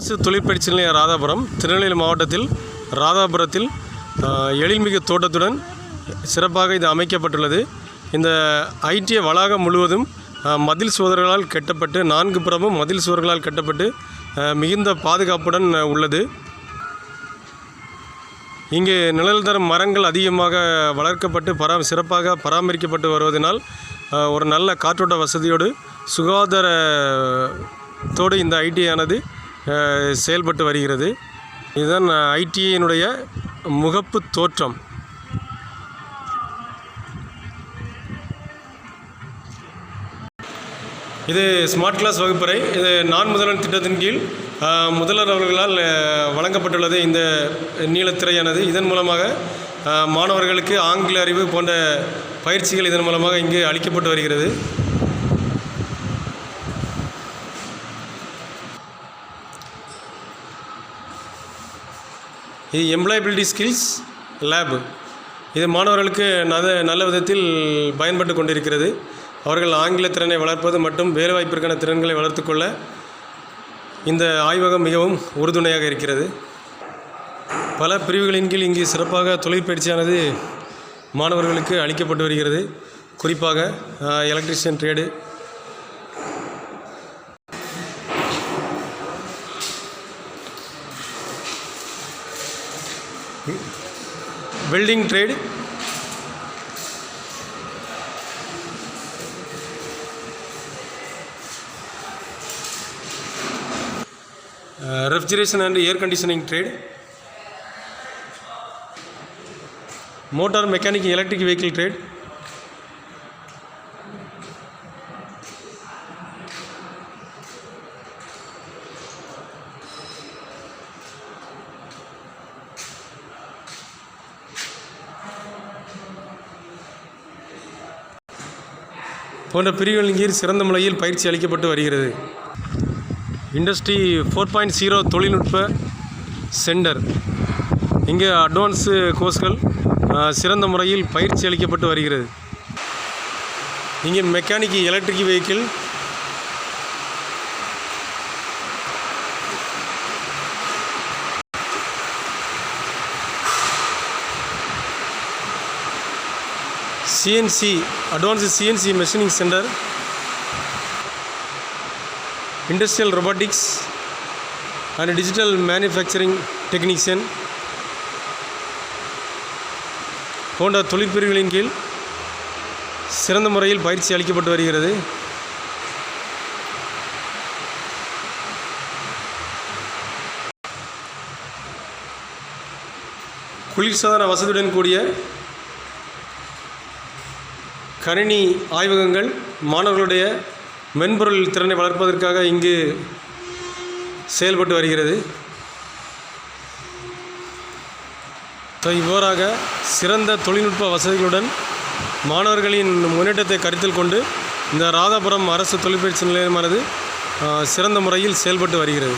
அரசு தொழிற்பயிற்சி நிலையம் ராதாபுரம் திருநெல்வேலி மாவட்டத்தில் ராதாபுரத்தில் எழில்மிகு தோட்டத்துடன் சிறப்பாக இது அமைக்கப்பட்டுள்ளது. இந்த ஐடிஐ வளாகம் முழுவதும் மதில் சுவர்களால் கட்டப்பட்டு 4 புறமும் மதில் சுவர்களால் கட்டப்பட்டு மிகுந்த பாதுகாப்புடன் உள்ளது. இங்கு நிழல் தரும் மரங்கள் அதிகமாக வளர்க்கப்பட்டு சிறப்பாக பராமரிக்கப்பட்டு வருவதனால் ஒரு நல்ல காற்றோட்ட வசதியோடு சுகாதாரத்தோடு இந்த ஐடிஐயானது செயல்பட்டு வருகிறது. இதுதான் ஐடிஐயினுடைய முகப்பு தோற்றம். இது ஸ்மார்ட் கிளாஸ் வகுப்பறை. இது நான் முதல்வன் திட்டத்தின் கீழ் முதல்வர் அவர்களால் வழங்கப்பட்டுள்ளது. இந்த நீலத்திரையானது இதன் மூலமாக மாணவர்களுக்கு ஆங்கில அறிவு போன்ற பயிற்சிகள் இதன் மூலமாக இங்கு அளிக்கப்பட்டு வருகிறது. இது எம்ப்ளாயபிலிட்டி ஸ்கில்ஸ் லேப். இது மாணவர்களுக்கு நல்ல விதத்தில் பயன்பட்டு கொண்டிருக்கிறது. அவர்கள் ஆங்கில திறனை வளர்ப்பது மற்றும் வேலைவாய்ப்பிற்கான திறன்களை வளர்த்துக்கொள்ள இந்த ஆய்வகம் மிகவும் உறுதுணையாக இருக்கிறது. பல பிரிவுகளின் கீழ் இங்கு சிறப்பாக தொழிற்பயிற்சியானது மாணவர்களுக்கு அளிக்கப்பட்டு வருகிறது. குறிப்பாக electrician trade, welding trade, refrigeration and air conditioning trade, motor mechanic electric vehicle trade, போன்ற பிரிவுகளின் கீழ் சிறந்த முறையில் பயிற்சி அளிக்கப்பட்டு வருகிறது. இண்டஸ்ட்ரி 4.0 தொழில்நுட்ப சென்டர். இங்கே அட்வான்ஸு கோர்ஸ்கள் சிறந்த முறையில் பயிற்சி அளிக்கப்பட்டு வருகிறது. இங்கே mechanic electric vehicle, CNC advanced CNC machining centre, industrial robotics and digital manufacturing technician போன்ற தொழிற்பிரிவுகளின் கீழ் சிறந்த முறையில் பயிற்சி அளிக்கப்பட்டு வருகிறது. குளிர்சாதன வசதியுடன் கூடிய கணினி ஆய்வகங்கள் மாணவர்களுடைய மென்பொருள் திறனை வளர்ப்பதற்காக இங்கு செயல்பட்டு வருகிறது. இவ்வாறாக சிறந்த தொழில்நுட்ப வசதிகளுடன் மாணவர்களின் முன்னேற்றத்தை கருத்தில் கொண்டு இந்த ராதாபுரம் அரசு தொழிற்பயிற்சி நிலையமானது சிறந்த முறையில் செயல்பட்டு வருகிறது.